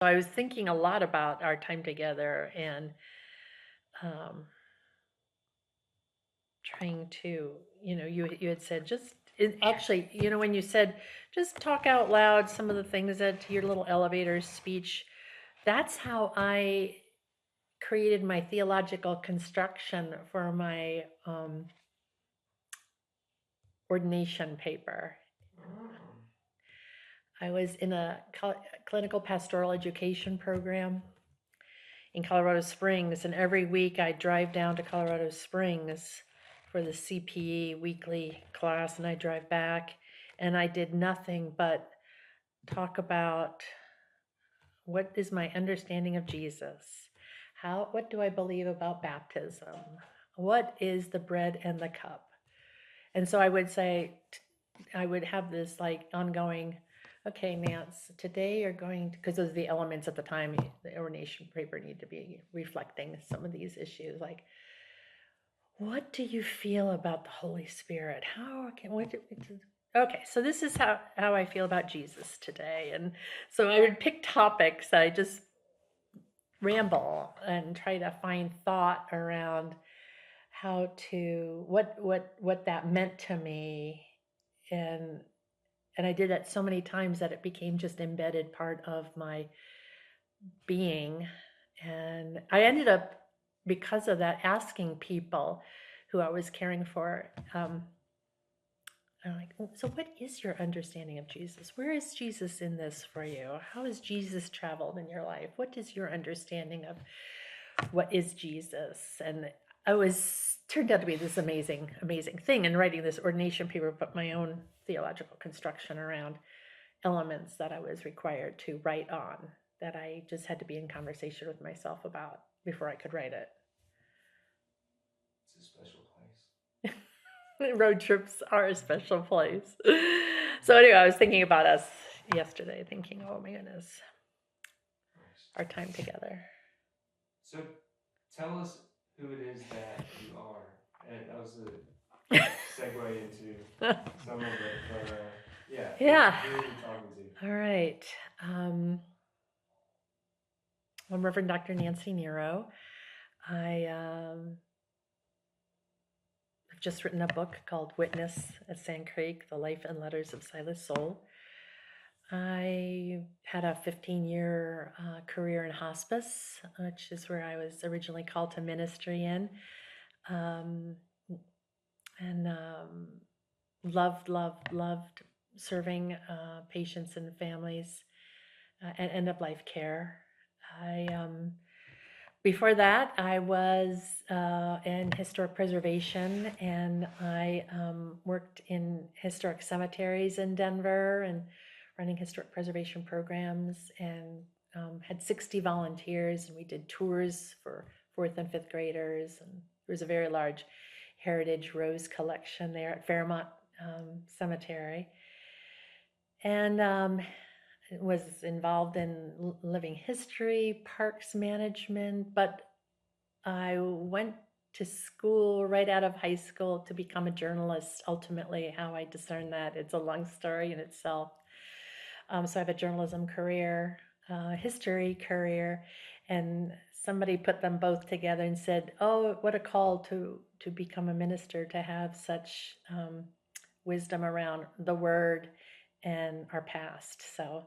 I was thinking a lot about our time together and um, trying to, you had said actually, when you said just talk out loud some of the things that your little elevator speech, that's how I created my theological construction for my ordination paper. I was in a clinical pastoral education program in Colorado Springs, and every week I drive down to Colorado Springs for the CPE weekly class, and I drive back, and I did nothing but talk about what is my understanding of Jesus? What do I believe about baptism? What is the bread and the cup? And so I would say, I would have this like ongoing, okay, Nance, today you're going to, because those are the elements at the time, the ordination paper need to be reflecting some of these issues. Like, what do you feel about the Holy Spirit? Okay, so this is how I feel about Jesus today. And so I would pick topics that I just ramble and try to find thought around how to what that meant to me, and I did that so many times that it became just embedded part of my being. And I ended up, because of that, asking people who I was caring for, I'm like, so what is your understanding of Jesus? Where is Jesus in this for you? How has Jesus traveled in your life? What is your understanding of what is Jesus? And I was turned out to be this amazing, amazing thing in writing this ordination paper, but my own theological construction around elements that I was required to write on, that I just had to be in conversation with myself about before I could write it. It's a special place. Road trips are a special place. So anyway, I was thinking about us yesterday, thinking, oh my goodness, our time together. So tell us who it is that you are. And that was a segue into some of it, but yeah. Yeah. Who are we talking to? All right. I'm Reverend Dr. Nancy Niero. I have just written a book called Witness at Sand Creek, The Life and Letters of Silas Soule. I had a 15-year career in hospice, which is where I was originally called to ministry in. And loved serving patients and families and end-of-life care. Before that, I was in historic preservation, and I worked in historic cemeteries in Denver and running historic preservation programs, and had 60 volunteers, and we did tours for fourth and fifth graders. And there was a very large heritage rose collection there at Fairmont Cemetery. And was involved in living history, parks management, but I went to school right out of high school to become a journalist. Ultimately, how I discerned that, it's a long story in itself. So I have a journalism career, history career, and somebody put them both together and said, "Oh, what a call to become a minister, to have such wisdom around the word and our past." So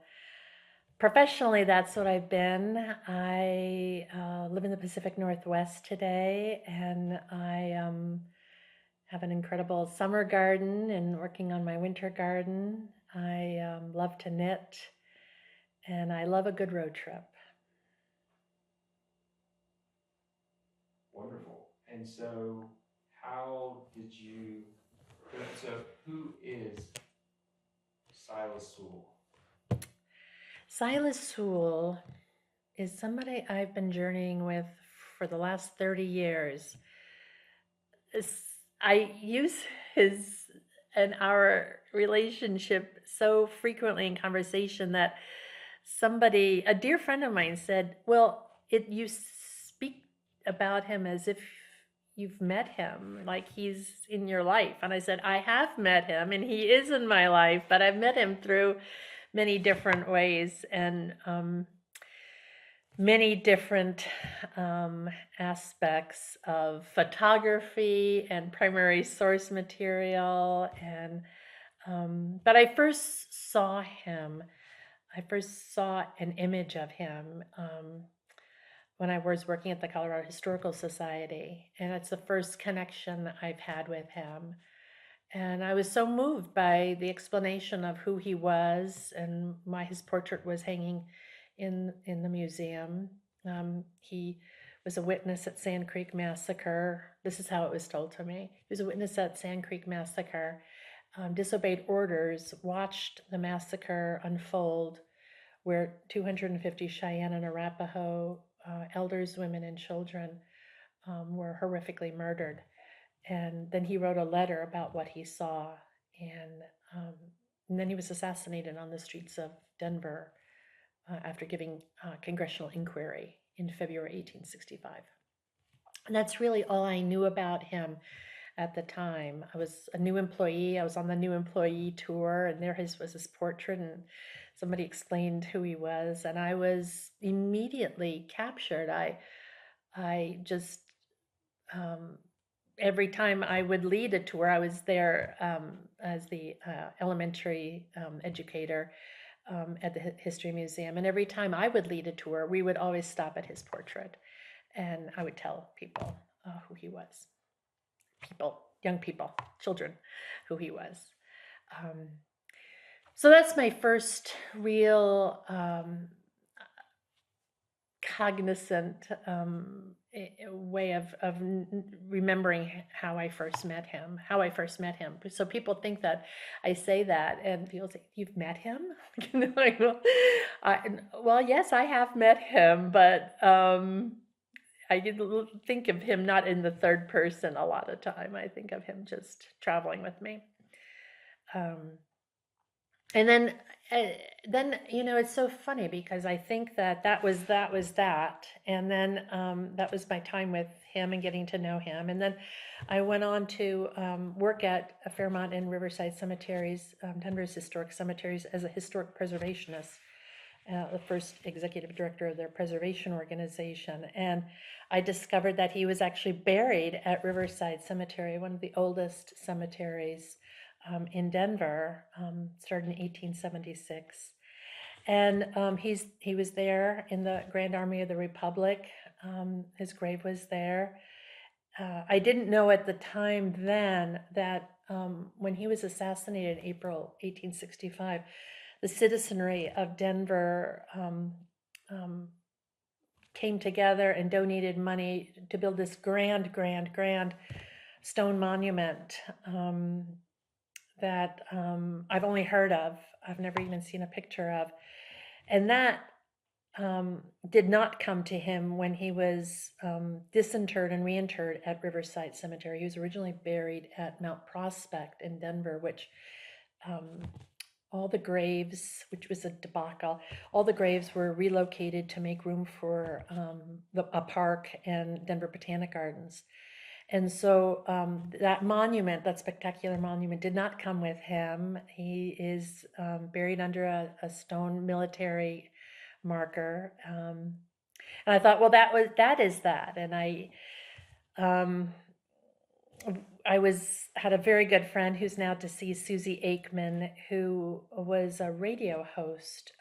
professionally, that's what I've been. I live in the Pacific Northwest today, and I have an incredible summer garden and working on my winter garden. I love to knit, and I love a good road trip. Wonderful. And so, who is Silas Soule? Silas Soule is somebody I've been journeying with for the last 30 years. I use his and our relationship so frequently in conversation that a dear friend of mine said, well, you speak about him as if you've met him, like he's in your life. And I said, I have met him and he is in my life, but I've met him through many different ways. And many different aspects of photography and primary source material. And but I first saw him. I first saw an image of him when I was working at the Colorado Historical Society, and it's the first connection I've had with him. And I was so moved by the explanation of who he was and why his portrait was hanging in the museum. He was a witness at Sand Creek Massacre. This is how it was told to me. He was a witness at Sand Creek Massacre, disobeyed orders, watched the massacre unfold, where 250 Cheyenne and Arapaho elders, women, and children were horrifically murdered. And then he wrote a letter about what he saw, and, um, and then he was assassinated on the streets of Denver after giving congressional inquiry in February 1865. And that's really all I knew about him at the time. I was a new employee. I was on the new employee tour, and there was his portrait, and somebody explained who he was, and I was immediately captured. I just every time I would lead a tour, I was there as the elementary educator at the History Museum, and every time I would lead a tour, we would always stop at his portrait, and I would tell people who he was. People, young people, children, who he was. So that's my first real cognizant way of remembering how I first met him. So people think that I say that, and people say, "You've met him?" Like, well, yes, I have met him, but I think of him not in the third person a lot of time. I think of him just traveling with me. And then it's so funny because I think that was that, and then that was my time with him and getting to know him, and then I went on to work at Fairmont and Riverside cemeteries, Denver's historic cemeteries, as a historic preservationist, the first executive director of their preservation organization, and I discovered that he was actually buried at Riverside Cemetery, one of the oldest cemeteries in Denver, started in 1876. And he was there in the Grand Army of the Republic. His grave was there. I didn't know at the time then that when he was assassinated in April 1865, the citizenry of Denver came together and donated money to build this grand stone monument that I've only heard of. I've never even seen a picture of. And that did not come to him when he was disinterred and reinterred at Riverside Cemetery. He was originally buried at Mount Prospect in Denver, which all the graves, which was a debacle, all the graves were relocated to make room for a park and Denver Botanic Gardens. And so that monument, that spectacular monument, did not come with him. He is buried under a stone military marker. And I thought, well, that is that. And I had a very good friend who's now deceased, Susie Aikman, who was a radio host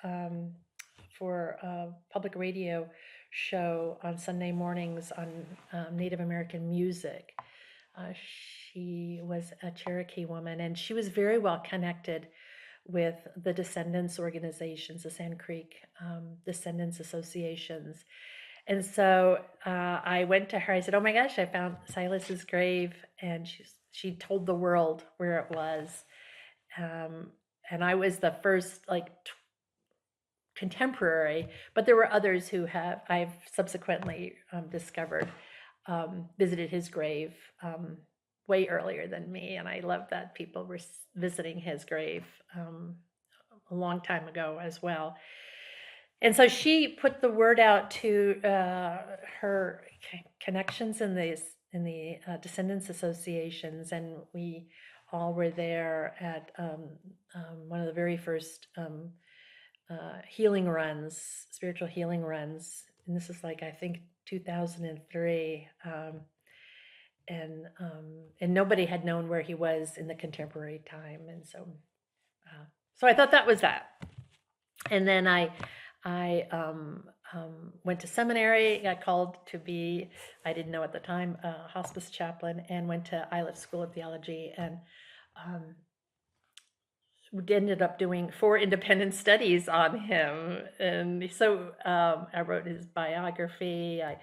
for a public radio show on Sunday mornings on Native American music. She was a Cherokee woman, and she was very well connected with the descendants organizations, the Sand Creek Descendants Associations. And so I went to her. I said, "Oh my gosh, I found Silas's grave," and she told the world where it was. And I was the first contemporary, but there were others who I've subsequently discovered visited his grave way earlier than me, and I love that people were visiting his grave a long time ago as well. And so she put the word out to her connections in the descendants associations, and we all were there at one of the very first healing runs, spiritual healing runs. And this is like, I think, 2003. And nobody had known where he was in the contemporary time. And so I thought that was that. And then I went to seminary, got called to be, I didn't know at the time, a hospice chaplain, and went to Iliff School of Theology, and um, ended up doing 4 independent studies on him. And so I wrote his biography, I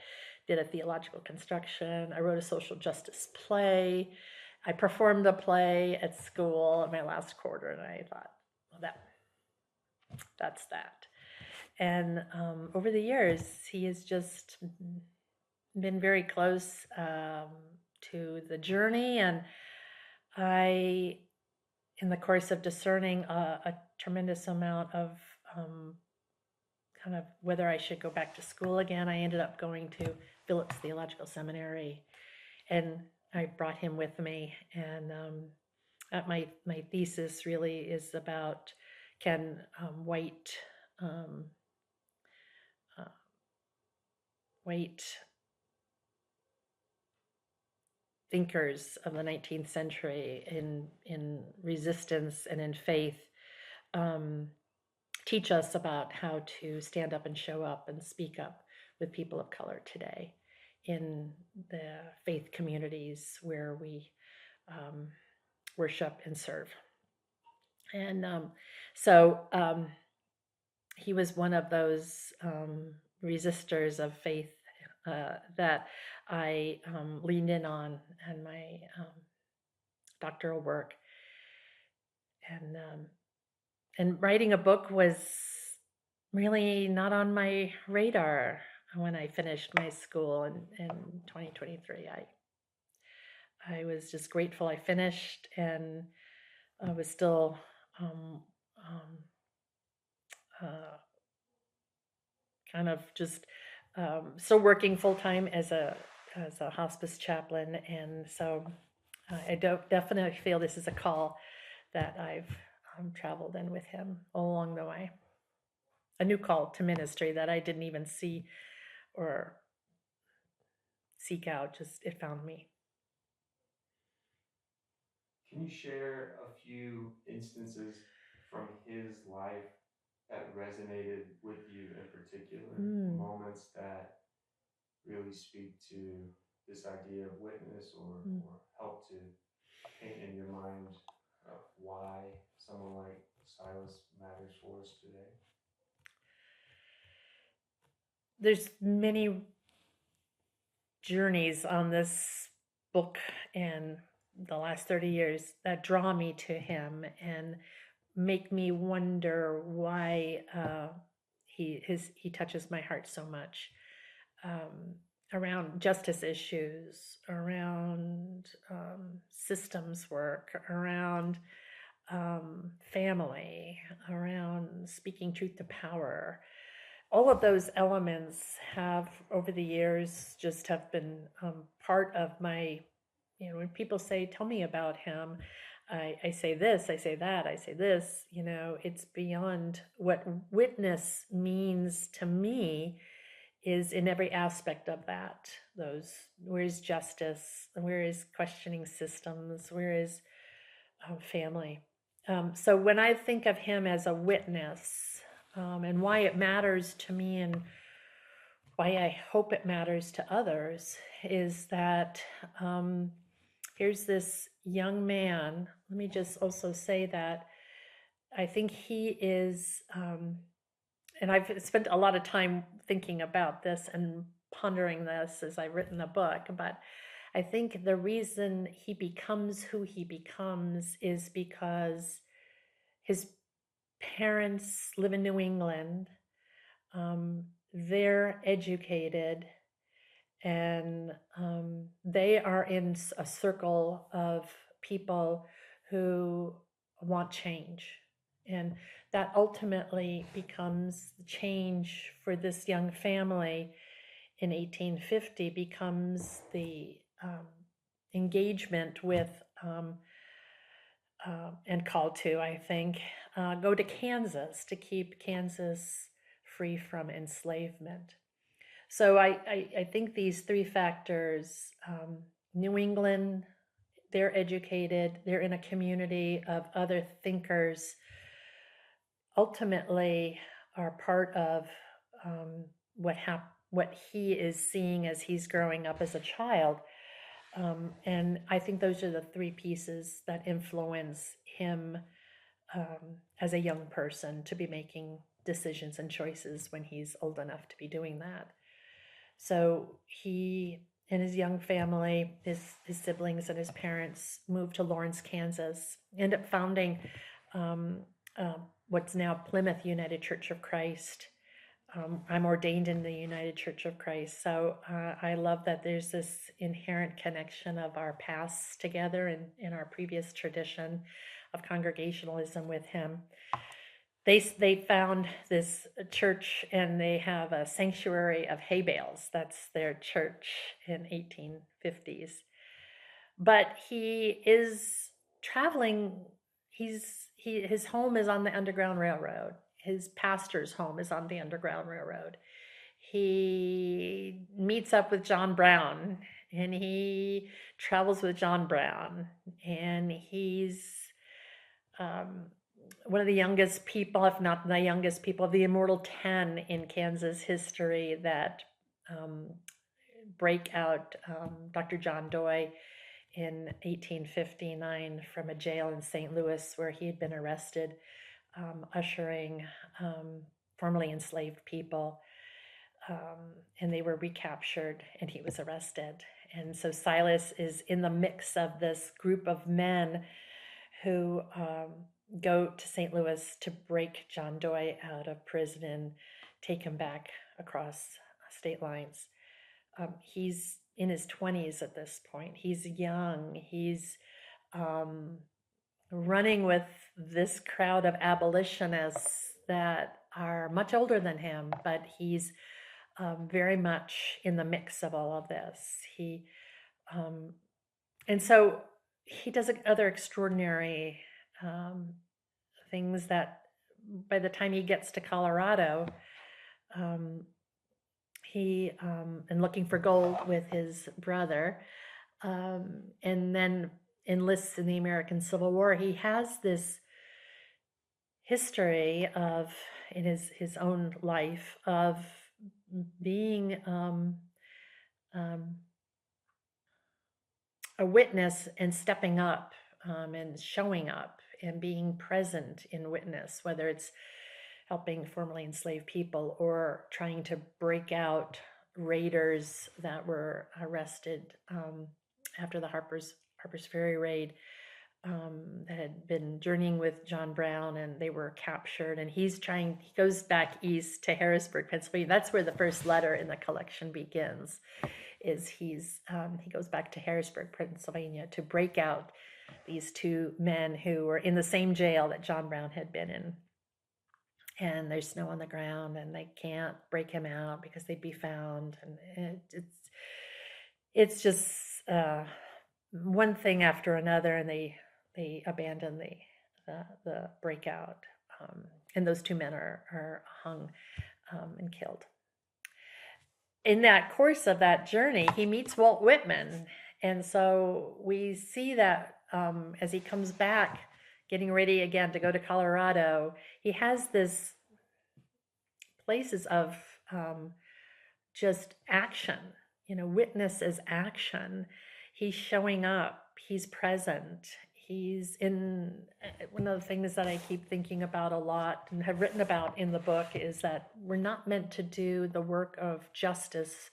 did a theological construction, I wrote a social justice play, I performed the play at school in my last quarter, and I thought, well, that's that. And over the years, he has just been very close to the journey. And I, in the course of discerning a tremendous amount of kind of whether I should go back to school again, I ended up going to Phillips Theological Seminary, and I brought him with me. And my thesis really is about, can white thinkers of the 19th century in resistance and in faith teach us about how to stand up and show up and speak up with people of color today in the faith communities where we worship and serve. And so he was one of those resistors of faith that I leaned in on in my doctoral work. And writing a book was really not on my radar when I finished my school in 2023. I was just grateful I finished, and I was still kind of just still working full time as a hospice chaplain. And so I definitely feel this is a call that I've traveled in with him along the way. A new call to ministry that I didn't even see or seek out, just it found me. Can you share a few instances from his life that resonated with you in particular? Moments that really speak to this idea of witness, or help to paint in your mind why someone like Silas matters for us today? There's many journeys on this book and the last 30 years that draw me to him and make me wonder why he touches my heart so much, around justice issues, around systems work, around family, around speaking truth to power. All of those elements have, over the years, just have been part of my, when people say, tell me about him, I say this, I say that, I say this, it's beyond what witness means to me, is in every aspect of that. Where is justice? Where is questioning systems? Where is family? So when I think of him as a witness, and why it matters to me and why I hope it matters to others, is that here's this young man. Let me just also say that I think he is, and I've spent a lot of time thinking about this and pondering this as I've written the book, but I think the reason he becomes who he becomes is because his parents live in New England. They're educated, and they are in a circle of people who want change. And that ultimately becomes change for this young family in 1850, becomes the engagement with and called to, I think, go to Kansas to keep Kansas free from enslavement. So I think these three factors, New England, they're educated, they're in a community of other thinkers, ultimately are part of um, what he is seeing as he's growing up as a child. And I think those are the three pieces that influence him as a young person to be making decisions and choices when he's old enough to be doing that. So he and his young family, his siblings and his parents moved to Lawrence, Kansas, end up founding um, uh, what's now Plymouth United Church of Christ. I'm ordained in the United Church of Christ. So I love that there's this inherent connection of our pasts together in our previous tradition of congregationalism with him. They found this church and they have a sanctuary of hay bales. That's their church in 1850s. But he is traveling. His home is on the Underground Railroad. His pastor's home is on the Underground Railroad. He meets up with John Brown and he travels with John Brown, and he's um, one of the youngest people, if not the youngest people, of the Immortal 10 in Kansas history that um, break out Dr. John Doy in 1859 from a jail in St. Louis where he had been arrested, ushering formerly enslaved people. And they were recaptured and he was arrested. And so Silas is in the mix of this group of men who go to St. Louis to break John Doy out of prison and take him back across state lines. He's in his 20s at this point. He's young. He's running with this crowd of abolitionists that are much older than him, but he's very much in the mix of all of this. And so he does other extraordinary things that by the time he gets to Colorado, he and looking for gold with his brother, and then enlists in the American Civil War. He has this history of in his own life of being a witness and stepping up and showing up and being present in witness, whether it's helping formerly enslaved people or trying to break out raiders that were arrested after the Harper's Ferry raid, that had been journeying with John Brown, and they were captured. And he goes back east to Harrisburg, Pennsylvania. That's where the first letter in the collection begins. He goes back to Harrisburg, Pennsylvania, to break out these two men who were in the same jail that John Brown had been in. And there's snow on the ground, and they can't break him out because they'd be found. And it's just one thing after another, and they abandon the breakout, and those two men are hung and killed. In that course of that journey, he meets Walt Whitman, and so we see that as he comes back, getting ready again to go to Colorado, he has this places of just action, witness as action. He's showing up, he's present, he's in. One of the things that I keep thinking about a lot and have written about in the book is that we're not meant to do the work of justice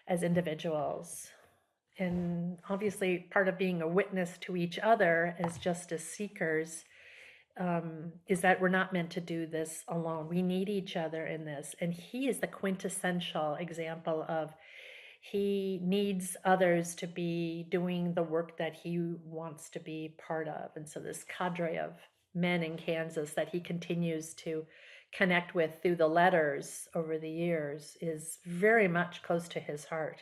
as individuals. And obviously, part of being a witness to each other as justice seekers is that we're not meant to do this alone. We need each other in this. And he is the quintessential example of he needs others to be doing the work that he wants to be part of. And so this cadre of men in Kansas that he continues to connect with through the letters over the years is very much close to his heart.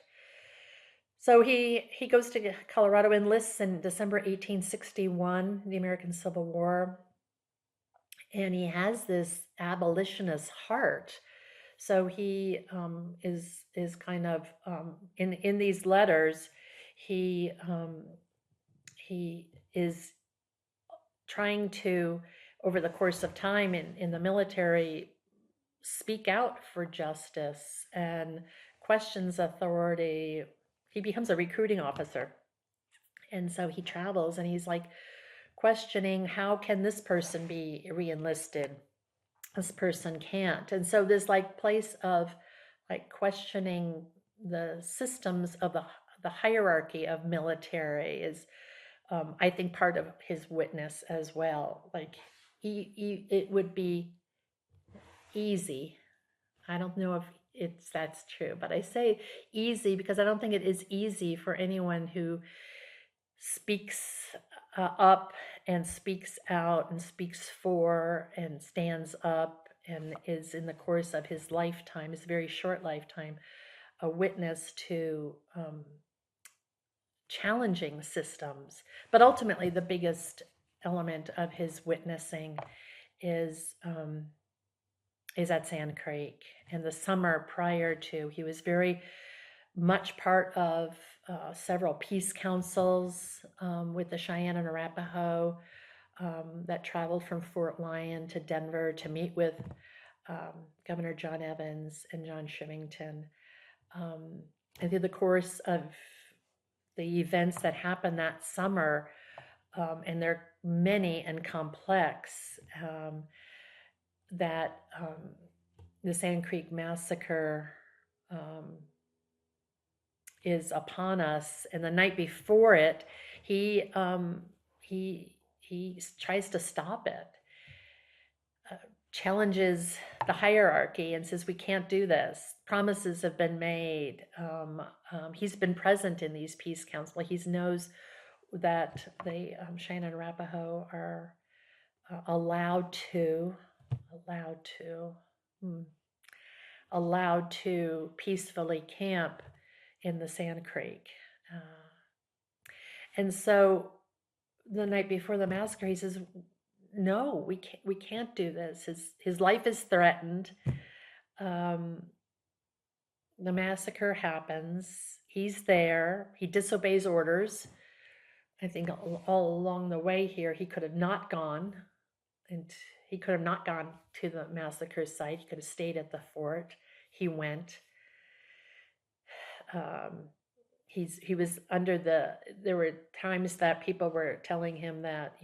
So he goes to Colorado, enlists in December 1861, the American Civil War, and he has this abolitionist heart. So he is kind of in these letters, he he is trying to, over the course of time in the military, speak out for justice and questions authority. He becomes a recruiting officer. And so he travels and he's like questioning, how can this person be reenlisted? This person can't. And so this like place of like questioning the systems of the hierarchy of military is, I think, part of his witness as well. Like it would be easy. I don't know if that's true, but I say easy because I don't think it is easy for anyone who speaks up and speaks out and speaks for and stands up and is, in the course of his lifetime, his very short lifetime, a witness to challenging systems. But ultimately, the biggest element of his witnessing is at Sand Creek. And the summer prior to, he was very much part of several peace councils with the Cheyenne and Arapaho that traveled from Fort Lyon to Denver to meet with Governor John Evans and John Shivington. And through the course of the events that happened that summer, and they're many and complex, that the Sand Creek Massacre is upon us. And the night before it, he tries to stop it, challenges the hierarchy and says, we can't do this. Promises have been made. He's been present in these peace councils. He knows that the Cheyenne and Arapaho are allowed to peacefully camp in the Sand Creek. And so the night before the massacre, he says, no, we can't do this. His life is threatened. The massacre happens. He's there. He disobeys orders. I think all along the way here, he could have not gone, and he could have not gone to the massacre site. He could have stayed at the fort. He went. He was under there were times that people were telling him that,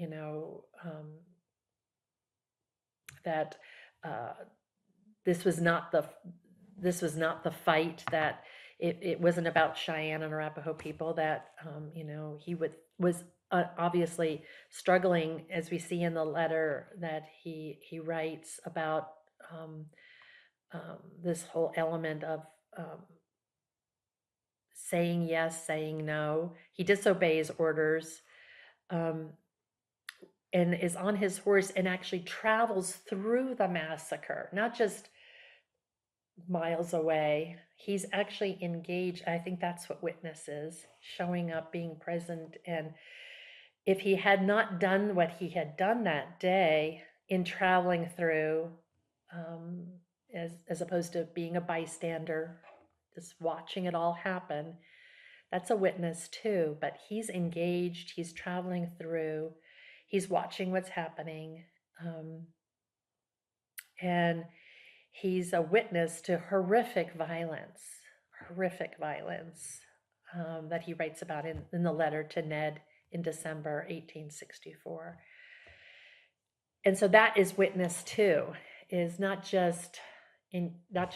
that this was not the fight, that it wasn't about Cheyenne and Arapaho people, that he was obviously struggling, as we see in the letter that he writes about this whole element of saying yes, saying no. He disobeys orders, and is on his horse and actually travels through the massacre, not just miles away. He's actually engaged. I think that's what witness is, showing up, being present. And if he had not done what he had done that day in traveling through, as opposed to being a bystander, just watching it all happen, that's a witness too. But he's engaged, he's traveling through, he's watching what's happening, and he's a witness to horrific violence that he writes about in the letter to Ned in December 1864. And so that is witness too, is not just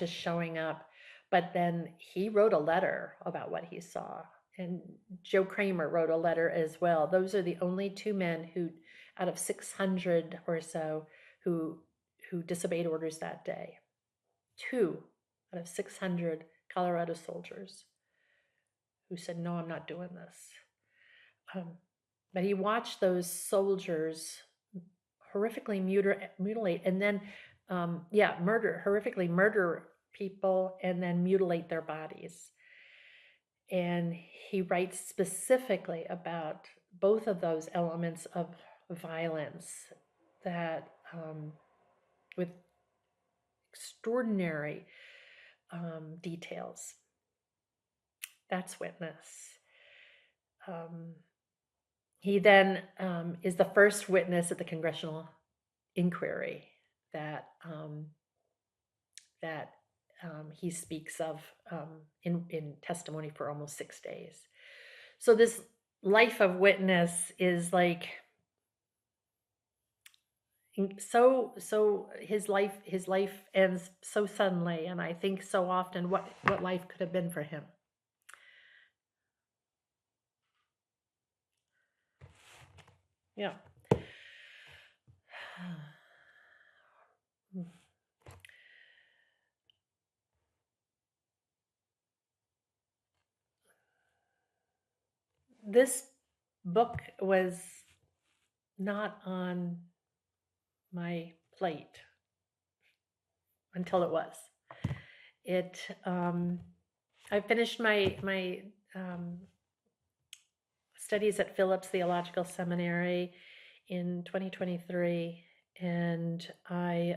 showing up, but then he wrote a letter about what he saw. And Joe Kramer wrote a letter as well. Those are the only two men who, out of 600 or so, who disobeyed orders that day. 2 out of 600 Colorado soldiers who said, no, I'm not doing this. But he watched those soldiers horrifically mutilate and then, horrifically murder people and then mutilate their bodies. And he writes specifically about both of those elements of violence that, with extraordinary details. That's witness. He then is the first witness at the congressional inquiry that he speaks of in testimony for almost 6 days. So this life of witness is like so his life ends so suddenly, and I think so often what life could have been for him. Yeah. This book was not on my plate until it was. I finished my studies at Phillips Theological Seminary in 2023, and I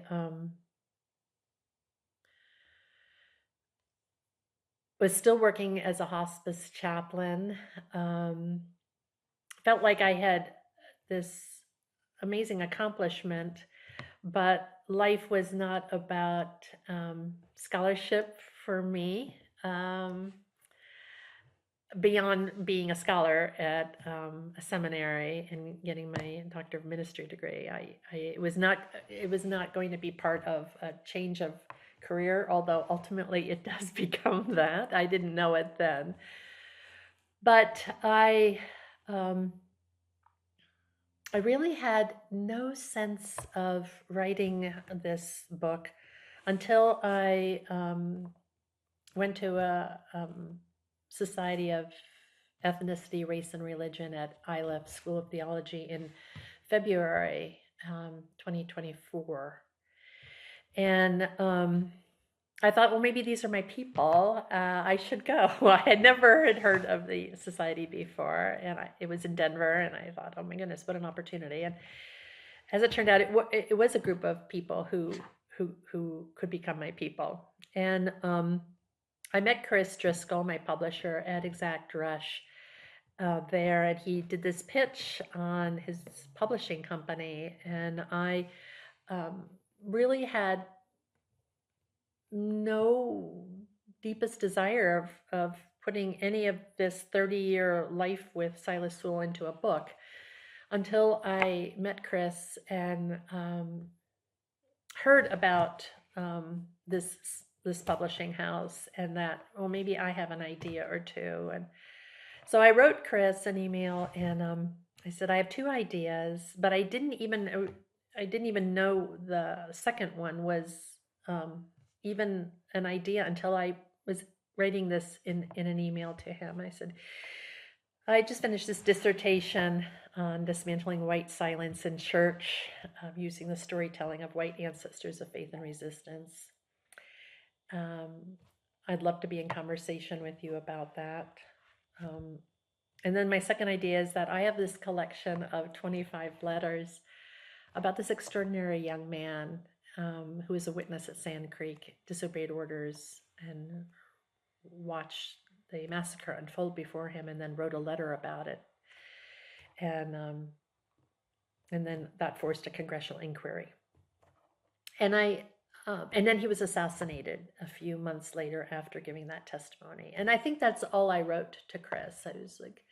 was still working as a hospice chaplain. Felt like I had this amazing accomplishment, but life was not about scholarship for me. Beyond being a scholar at a seminary and getting my Doctor of Ministry degree, it was not going to be part of a change of career, although ultimately it does become that. I didn't know it then. But I really had no sense of writing this book until I went to a Society of Ethnicity, Race, and Religion at ILEF School of Theology in February 2024. And I thought, well, maybe these are my people. I should go. I had never heard of the society before, and it was in Denver. And I thought, oh my goodness, what an opportunity! And as it turned out, it was a group of people who could become my people. And I met Chris Driscoll, my publisher, at Exact Rush there, and he did this pitch on his publishing company, and I really had no deepest desire of putting any of this 30-year life with Silas Soule into a book until I met Chris and heard about this publishing house, and that, well, maybe I have an idea or two. And so I wrote Chris an email, and I said, I have two ideas, but I didn't even know the second one was even an idea until I was writing this in an email to him. I said, I just finished this dissertation on dismantling white silence in church, using the storytelling of white ancestors of faith and resistance. I'd love to be in conversation with you about that. And then my second idea is that I have this collection of 25 letters about this extraordinary young man who was a witness at Sand Creek, disobeyed orders, and watched the massacre unfold before him, and then wrote a letter about it. And then that forced a congressional inquiry. And then he was assassinated a few months later after giving that testimony. And I think that's all I wrote to Chris. I was like,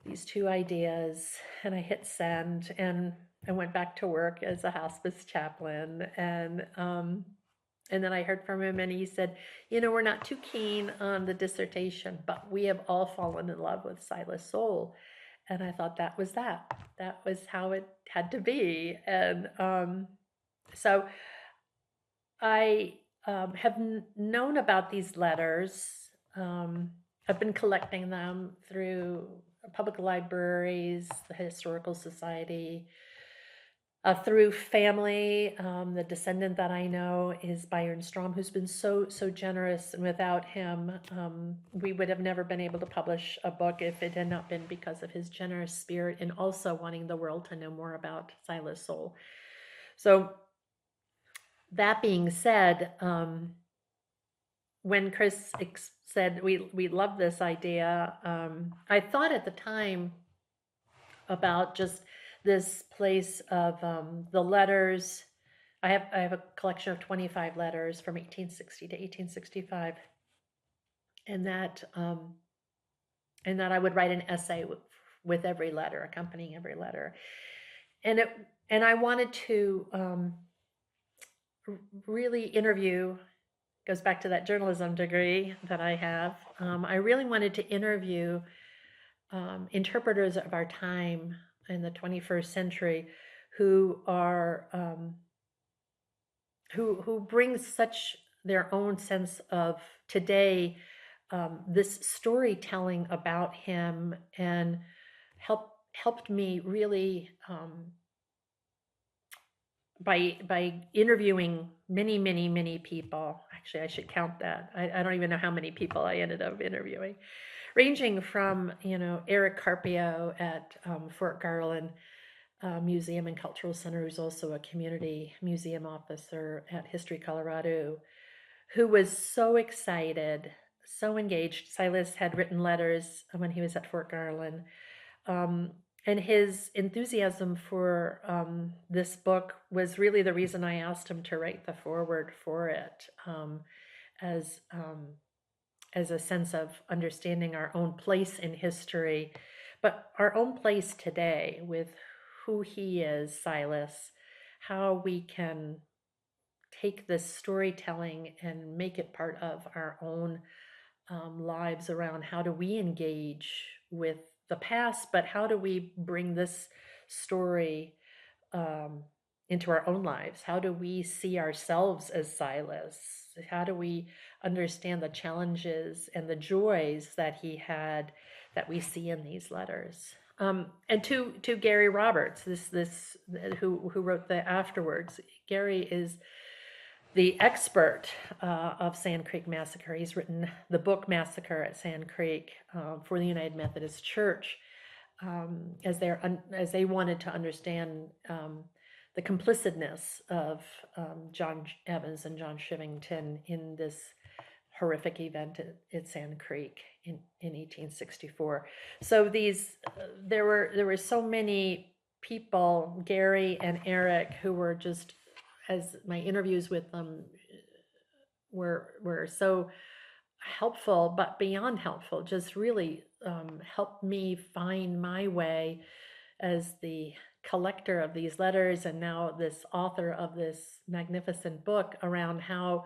these two ideas, and I hit send, and I went back to work as a hospice chaplain. And then I heard from him, and he said, we're not too keen on the dissertation, but we have all fallen in love with Silas Soule. And I thought that was how it had to be. And so I have known about these letters. I've been collecting them through public libraries, the Historical Society, through family. The descendant that I know is Byron Strom, who's been so generous, and without him, we would have never been able to publish a book if it had not been because of his generous spirit and also wanting the world to know more about Silas Soule. So that being said, when Chris said we love this idea, I thought at the time about just this place of the letters. I have a collection of 25 letters from 1860 to 1865, and that I would write an essay with every letter, accompanying every letter, and I wanted to really interview. Goes back to that journalism degree that I have. I really wanted to interview interpreters of our time in the 21st century who are who bring such their own sense of today, this storytelling about him, and helped me really by interviewing many people. Actually, I should count that. I don't even know how many people I ended up interviewing, ranging from Eric Carpio at Fort Garland Museum and Cultural Center, who's also a community museum officer at History Colorado, who was so excited, so engaged. Silas had written letters when he was at Fort Garland. Um, and his enthusiasm for this book was really the reason I asked him to write the foreword for it, as as a sense of understanding our own place in history, but our own place today with who he is, Silas, how we can take this storytelling and make it part of our own lives around how do we engage with the past, but how do we bring this story um, into our own lives? How do we see ourselves as Silas? How do we understand the challenges and the joys that he had that we see in these letters? And to Gary Roberts, this who wrote the afterwards. Gary is the expert of Sand Creek Massacre. He's written the book Massacre at Sand Creek for the United Methodist Church, as they wanted to understand the complicitness of John Evans and John Shivington in this horrific event at Sand Creek in 1864. So there were so many people, Gary and Eric, who were just, as my interviews with them were so helpful, but beyond helpful, just really helped me find my way as the collector of these letters and now this author of this magnificent book around how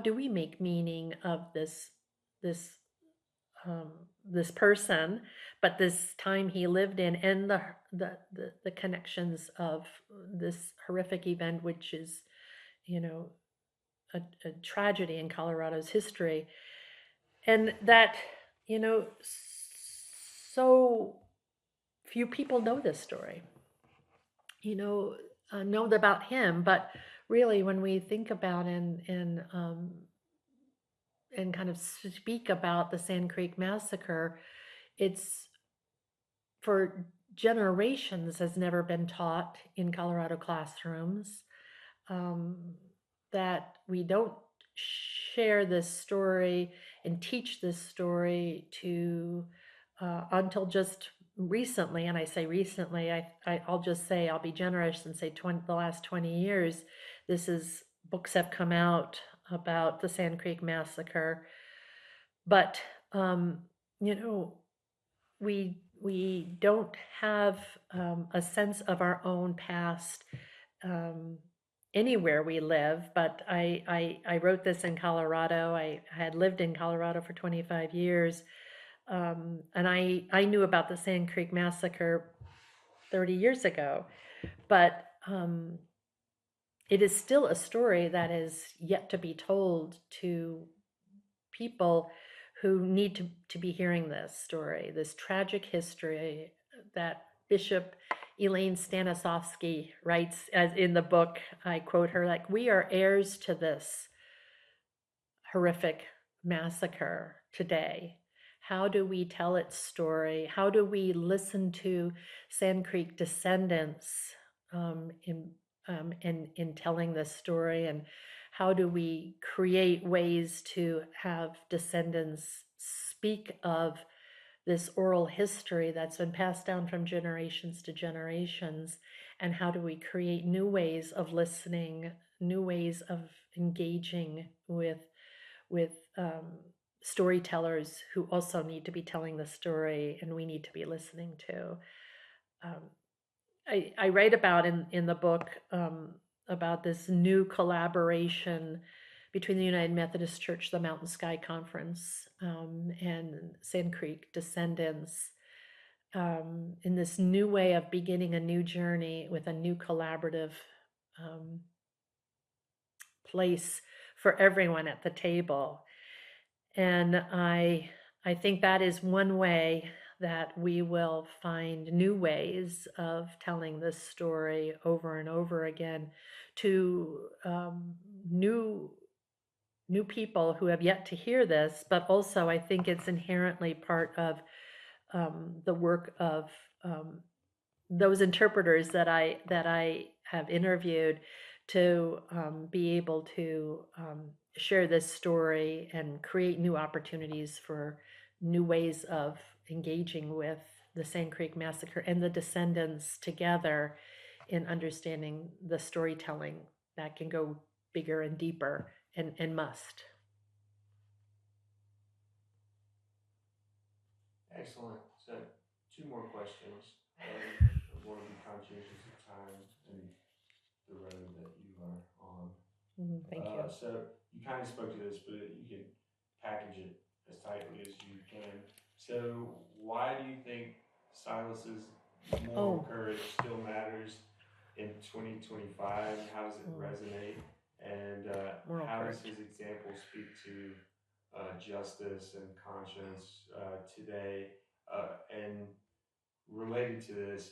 do we make meaning of this um, this person, but this time he lived in, and the connections of this horrific event, which is, you know, a tragedy in Colorado's history, and that, you know, so few people know this story, know about him, but really when we think about and kind of speak about the Sand Creek Massacre, it's for generations has never been taught in Colorado classrooms, um, that we don't share this story and teach this story to until just recently. And I say recently, I'll just say, I'll be generous and say the last 20 years, books have come out about the Sand Creek Massacre. But, you know, we don't have a sense of our own past um, anywhere we live. But I wrote this in Colorado. I had lived in Colorado for 25 years, and I knew about the Sand Creek Massacre 30 years ago, but it is still a story that is yet to be told to people who need to be hearing this story, this tragic history that Bishop Elaine Stanislavski writes, as in the book, I quote her, like, we are heirs to this horrific massacre today. How do we tell its story? How do we listen to Sand Creek descendants in telling this story? And how do we create ways to have descendants speak of this oral history that's been passed down from generations to generations? And how do we create new ways of listening, new ways of engaging with storytellers who also need to be telling the story and we need to be listening to? I write about in the book about this new collaboration between the United Methodist Church, the Mountain Sky Conference, and Sand Creek descendants, in this new way of beginning a new journey with a new collaborative place for everyone at the table. And I think that is one way that we will find new ways of telling this story over and over again to new people who have yet to hear this. But also, I think it's inherently part of the work of those interpreters that I have interviewed to be able to share this story and create new opportunities for new ways of engaging with the Sand Creek Massacre and the descendants together in understanding the storytelling that can go bigger and deeper and must. Excellent. So, two more questions. I want to be conscientious of time and the road that you are on. Thank you. So, you kind of spoke to this, but you can package it as tightly as you can. So, why do you think Silas's moral courage still matters in 2025? How does it resonate? And how does his example speak to justice and conscience today? And related to this,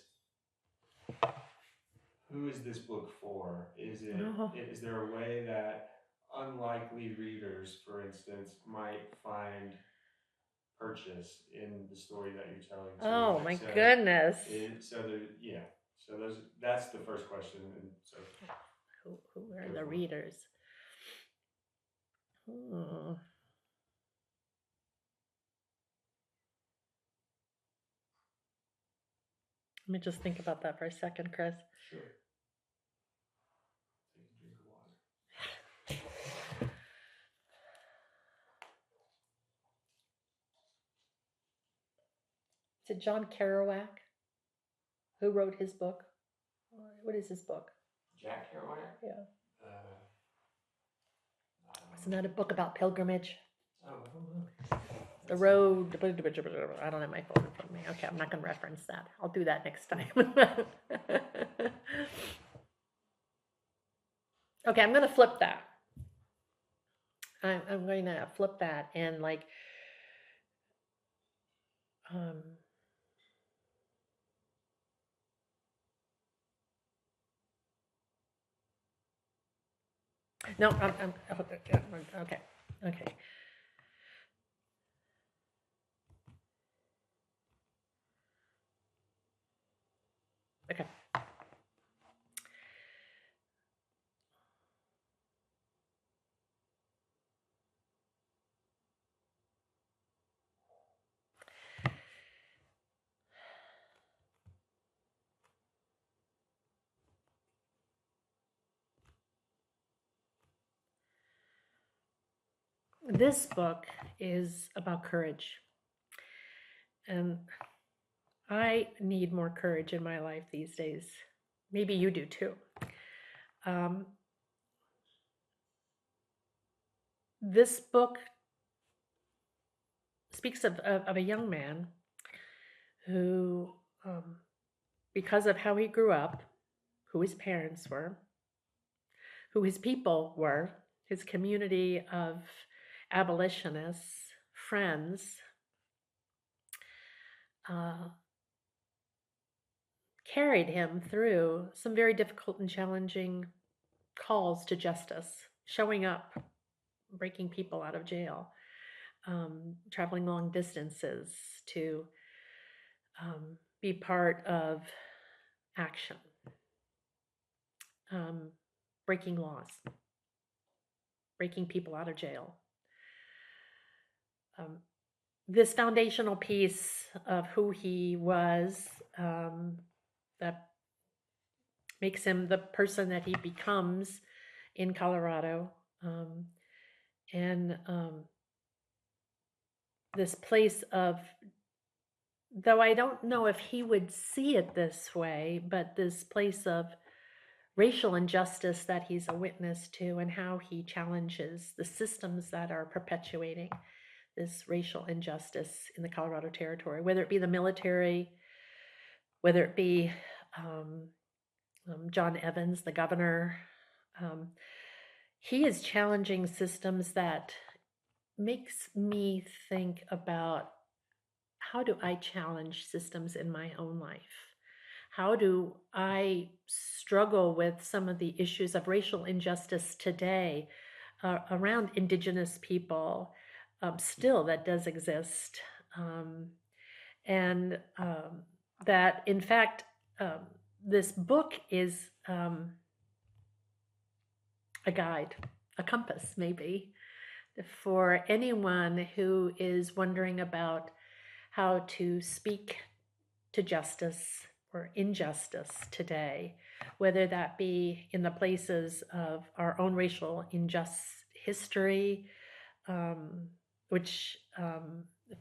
who is this book for? Is there a way that unlikely readers, for instance, might find purchase in the story that you're telling too? Oh my goodness. That's the first question. And so who are the readers? Let me just think about that for a second, Chris. Sure. Take a drink of water. Is it John Kerouac who wrote his book? What is his book? Jack Kerouac? Yeah. Isn't that a book about pilgrimage? Oh, I don't know. The road. I don't have my phone in front of me. Okay, I'm not going to reference that. I'll do that next time. Okay, I'm going to flip that. I'm going to flip that and like no, I'm okay. Okay. Okay. This book is about courage. And I need more courage in my life these days. Maybe you do too. This book speaks of a young man who, because of how he grew up, who his parents were, who his people were, his community of abolitionists, friends, carried him through some very difficult and challenging calls to justice, showing up, breaking people out of jail, traveling long distances to be part of action, um, breaking laws, breaking people out of jail. This foundational piece of who he was, that makes him the person that he becomes in Colorado. And this place of, though I don't know if he would see it this way, but this place of racial injustice that he's a witness to, and how he challenges the systems that are perpetuating this racial injustice in the Colorado Territory, whether it be the military, whether it be John Evans, the governor. He is challenging systems that makes me think about, how do I challenge systems in my own life? How do I struggle with some of the issues of racial injustice today around Indigenous people? Still, that does exist. And that, in fact, this book is a guide, a compass, maybe, for anyone who is wondering about how to speak to justice or injustice today, whether that be in the places of our own racial injustice history, which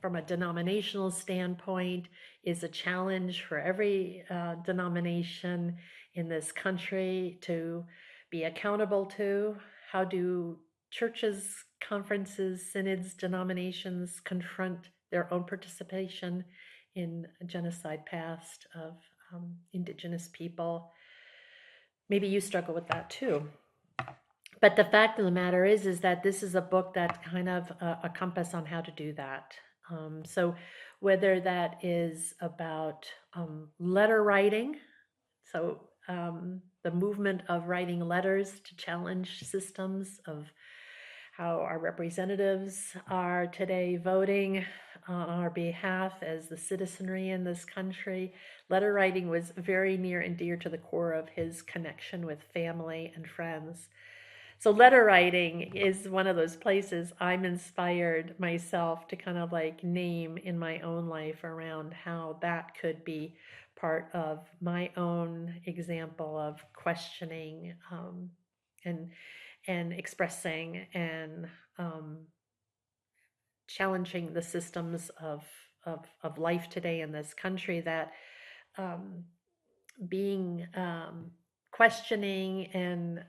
from a denominational standpoint is a challenge for every denomination in this country to be accountable to. How do churches, conferences, synods, denominations confront their own participation in genocide past of Indigenous people? Maybe you struggle with that too. But the fact of the matter is that this is a book that's kind of a compass on how to do that. So whether that is about letter writing, so the movement of writing letters to challenge systems of how our representatives are today voting on our behalf as the citizenry in this country. Letter writing was very near and dear to the core of his connection with family and friends. So letter writing is one of those places I'm inspired myself to kind of like name in my own life around how that could be part of my own example of questioning and expressing and challenging the systems of life today in this country, that being questioning and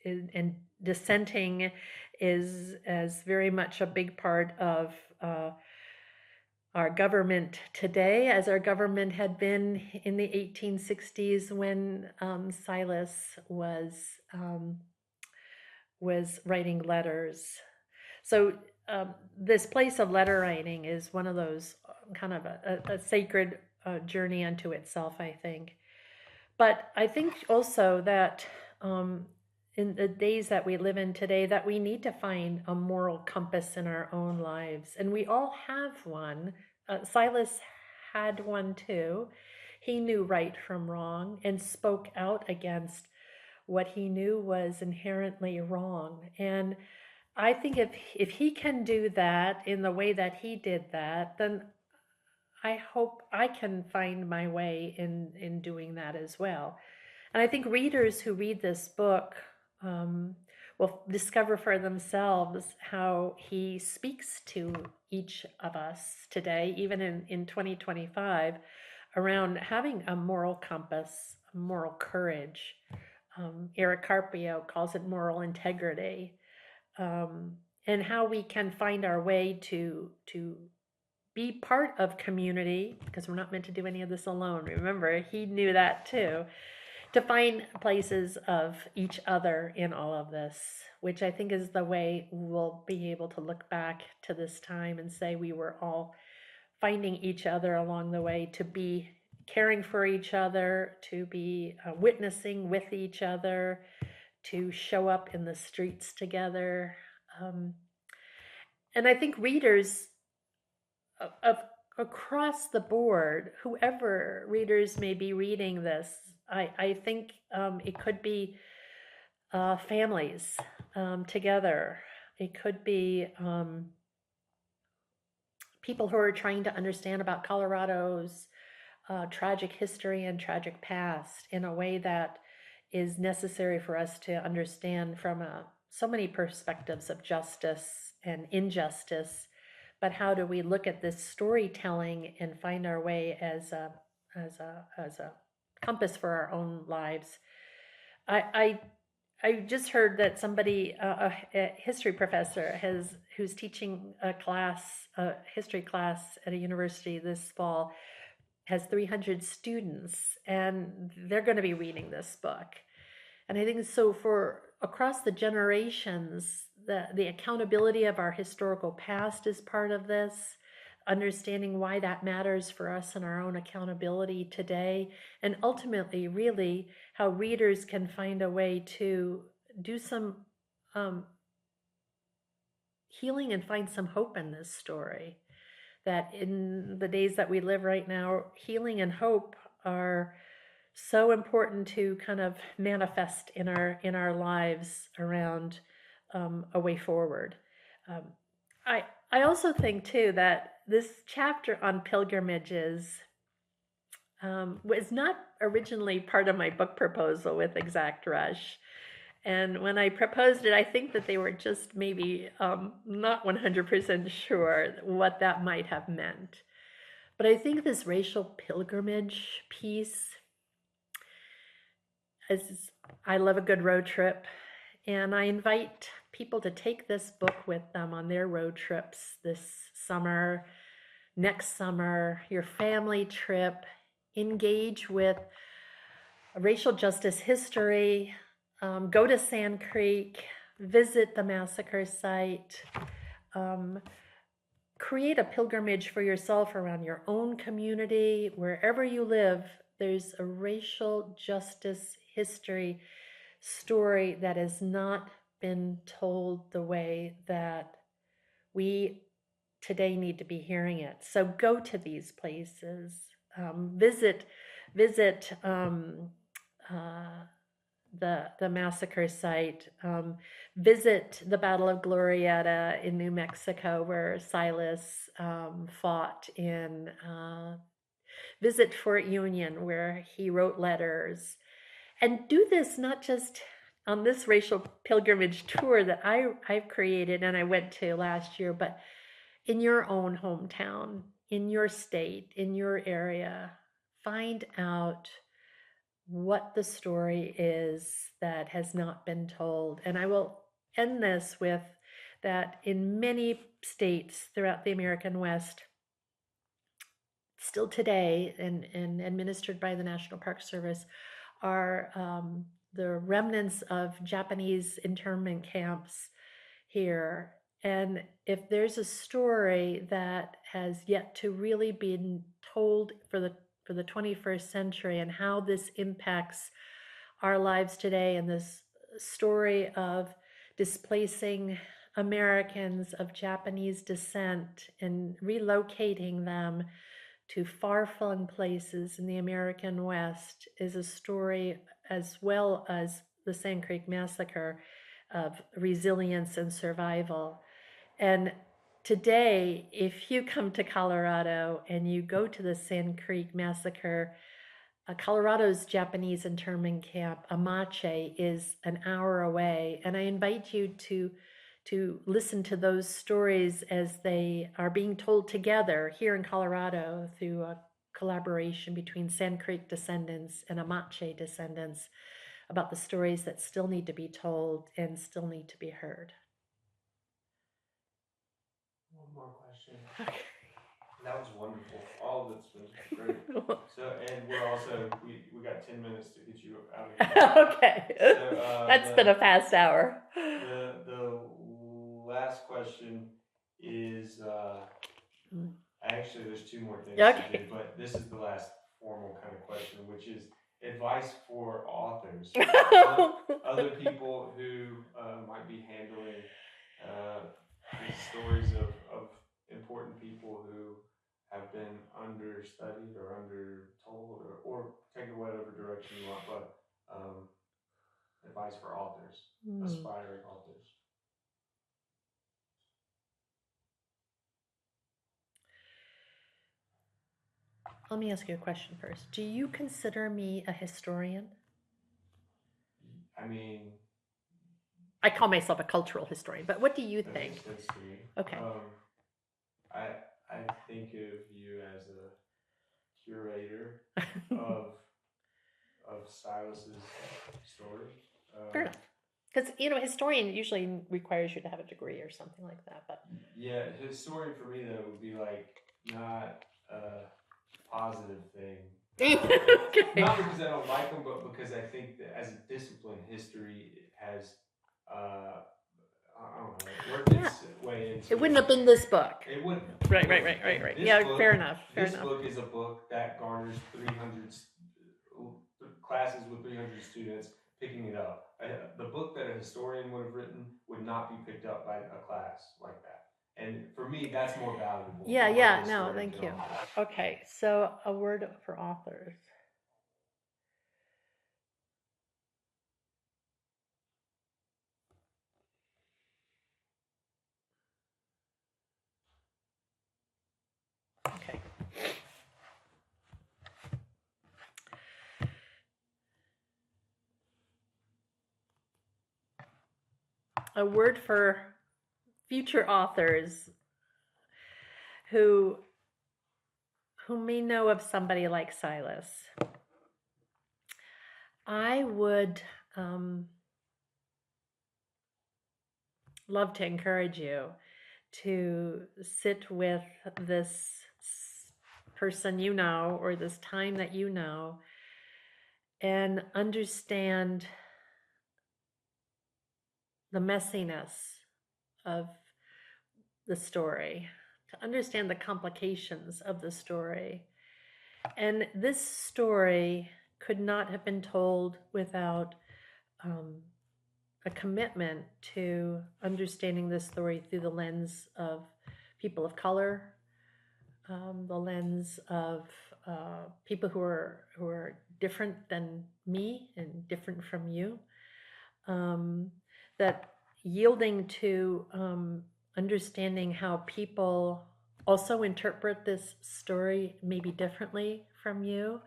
and dissenting is as very much a big part of our government today as our government had been in the 1860s when Silas was writing letters. So this place of letter writing is one of those kind of a sacred journey unto itself, I think. But I think also that in the days that we live in today, that we need to find a moral compass in our own lives. And we all have one. Silas had one too. He knew right from wrong and spoke out against what he knew was inherently wrong. And I think if he can do that in the way that he did that, then I hope I can find my way in doing that as well. And I think readers who read this book will discover for themselves how he speaks to each of us today, even in 2025, around having a moral compass, moral courage. Eric Carpio calls it moral integrity. And how we can find our way to be part of community, because we're not meant to do any of this alone. Remember, he knew that too. To find places of each other in all of this, which I think is the way we'll be able to look back to this time and say we were all finding each other along the way, to be caring for each other, to be witnessing with each other, to show up in the streets together. Um, and I think readers of across the board, whoever readers may be reading this, I think it could be families together. It could be people who are trying to understand about Colorado's tragic history and tragic past in a way that is necessary for us to understand from so many perspectives of justice and injustice. But how do we look at this storytelling and find our way as a compass for our own lives? I just heard that somebody, a history professor, who's teaching a history class at a university this fall, has 300 students, and they're going to be reading this book. And I think so for across the generations, the accountability of our historical past is part of this, understanding why that matters for us and our own accountability today, and ultimately, really, how readers can find a way to do some healing and find some hope in this story. That in the days that we live right now, healing and hope are so important to kind of manifest in our lives around a way forward. Um, I also think too that this chapter on pilgrimages was not originally part of my book proposal with Exact Rush. And when I proposed it, I think that they were just maybe not 100% sure what that might have meant. But I think this racial pilgrimage piece is, I love a good road trip, and I invite people to take this book with them on their road trips this summer, next summer, your family trip. Engage with racial justice history, go to Sand Creek, visit the massacre site, um, create a pilgrimage for yourself around your own community. Wherever you live, there's a racial justice history story that has not been told the way that we today need to be hearing it. So go to these places, visit the massacre site, visit the Battle of Glorieta in New Mexico, where Silas fought in. Visit Fort Union, where he wrote letters, and do this not just on this racial pilgrimage tour that I've created and I went to last year, but in your own hometown, in your state, in your area. Find out what the story is that has not been told. And I will end this with that in many states throughout the American West, still today, and administered by the National Park Service, are the remnants of Japanese internment camps here. And if there's a story that has yet to really been told for the 21st century and how this impacts our lives today, and this story of displacing Americans of Japanese descent and relocating them to far-flung places in the American West, is a story, as well as the Sand Creek Massacre, of resilience and survival. And today, if you come to Colorado and you go to the Sand Creek Massacre, Colorado's Japanese internment camp, Amache, is an hour away. And I invite you to listen to those stories as they are being told together here in Colorado through a collaboration between Sand Creek descendants and Amache descendants, about the stories that still need to be told and still need to be heard. One more question. That was wonderful. All of it's been great. So, and we're also, we got 10 minutes to get you out of here. Okay. So, That's been a fast hour. The last question is, Actually, there's two more things to Okay. do, but this is the last formal kind of question, which is advice for authors, other people who might be handling uh, the stories of important people who have been understudied or undertold, or take it whatever direction you want, but advice for authors, aspiring authors. Let me ask you a question first. Do you consider me a historian? I mean, I call myself a cultural historian, but what do you that think? makes sense to me. Okay. I I think of you as a curator of of Silas's story. Fair enough. Because, historian usually requires you to have a degree or something like that. But Yeah, historian for me though would be like not a positive thing. okay. Not because I don't like them, but because I think that as a discipline, history has I don't know, worked its way into. It wouldn't have been this book. It wouldn't. Right, It right, wouldn't. right, right, right. This Yeah, book, fair enough. Fair this enough. book is a book that garners 300 classes with 300 students picking it up. The book that a historian would have written would not be picked up by a class like that. And for me, that's more valuable. Yeah, than yeah. what a No, historian thank can you. offer. Okay, so a word for authors. Okay. A word for future authors who may know of somebody like Silas. I would love to encourage you to sit with this person you know, or this time that you know, and understand the messiness of the story, to understand the complications of the story. And this story could not have been told without a commitment to understanding this story through the lens of people of color, the lens of people who are different than me and different from you. That yielding to understanding how people also interpret this story maybe differently from you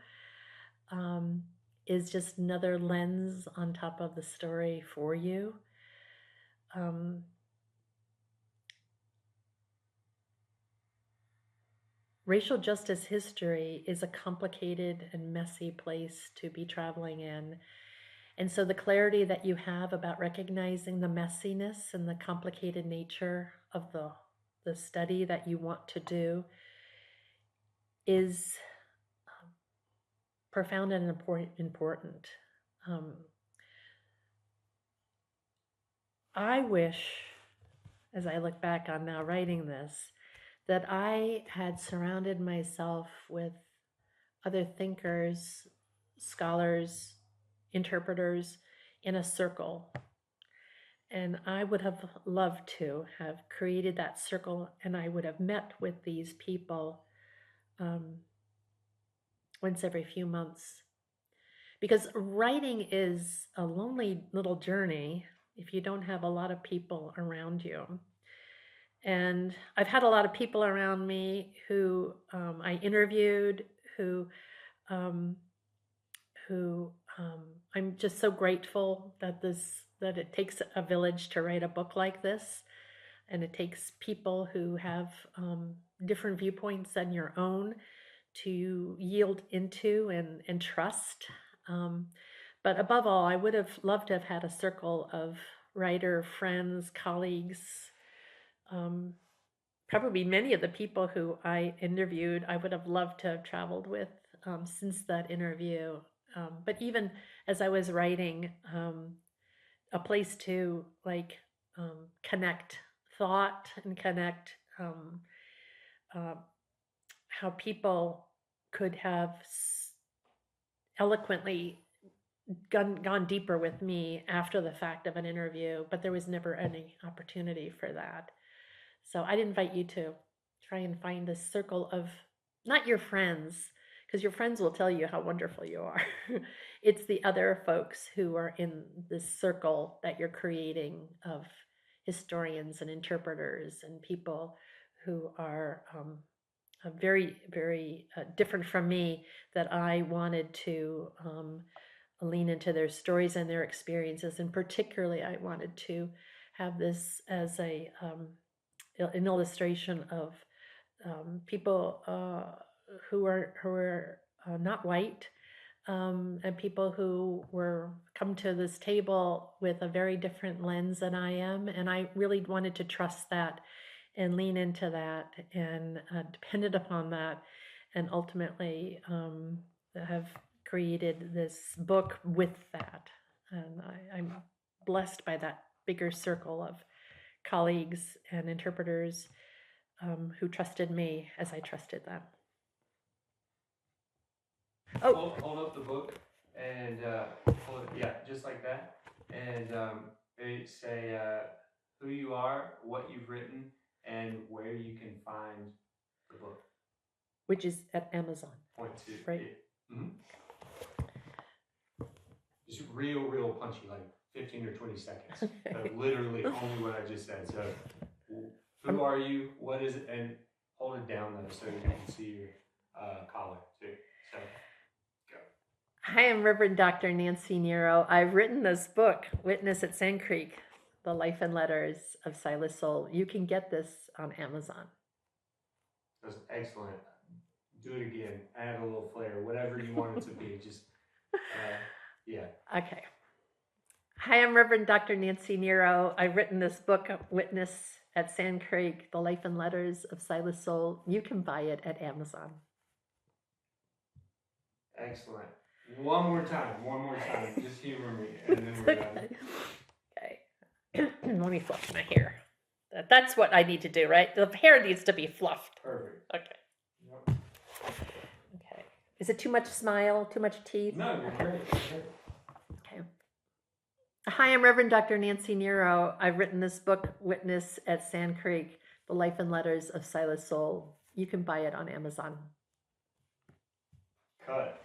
is just another lens on top of the story for you. Racial justice history is a complicated and messy place to be traveling in. And so the clarity that you have about recognizing the messiness and the complicated nature of the study that you want to do is profound and important. I wish, as I look back on now writing this, that I had surrounded myself with other thinkers, scholars, interpreters in a circle. And I would have loved to have created that circle, and I would have met with these people once every few months. Because writing is a lonely little journey if you don't have a lot of people around you. And I've had a lot of people around me who I interviewed, who um, I'm just so grateful that it takes a village to write a book like this, and it takes people who have different viewpoints than your own to yield into and trust. But above all, I would have loved to have had a circle of writer friends, colleagues. Probably many of the people who I interviewed, I would have loved to have traveled with since that interview. But even as I was writing, a place to connect thought and connect how people could have eloquently gone deeper with me after the fact of an interview, but there was never any opportunity for that. So I'd invite you to try and find this circle of not your friends, because your friends will tell you how wonderful you are. It's the other folks who are in this circle that you're creating of historians and interpreters and people who are very, very different from me, that I wanted to lean into their stories and their experiences. And particularly, I wanted to have this as an illustration of people who are not white, and people who were come to this table with a very different lens than I am, and I really wanted to trust that and lean into that and depended upon that, and ultimately have created this book with that. And I'm blessed by that bigger circle of colleagues and interpreters who trusted me as I trusted them. Oh, Hold up the book and hold it, yeah, just like that. And they say who you are, what you've written, and where you can find the book. which is at Amazon. Point two. Right. Mm-hmm. Just real punchy, like 15 or 20 seconds. Literally only what I just said. So, who are you? What is it? And hold it down though so you can see your collar too. So, go. Hi, I'm Reverend Dr. Nancy Niero. I've written this book, Witness at Sand Creek, The Life and Letters of Silas Soule. You can get this on Amazon. That's excellent. Do it again. Add a little flair, whatever you want it to be. Just, yeah. Okay. Hi, I'm Reverend Dr. Nancy Niero. I've written this book, Witness at Sand Creek, The Life and Letters of Silas Soule. You can buy it at Amazon. Excellent. One more time. Just humor me, and then we're done. Okay. Let me fluff my hair. That's what I need to do, right? The hair needs to be fluffed. Perfect. Okay. Yep. Okay. Is it too much smile? Too much teeth? No, you're okay. great. Okay. Hi, I'm Reverend Dr. Nancy Niero. I've written this book, Witness at Sand Creek, The Life and Letters of Silas Soule. You can buy it on Amazon. Cut.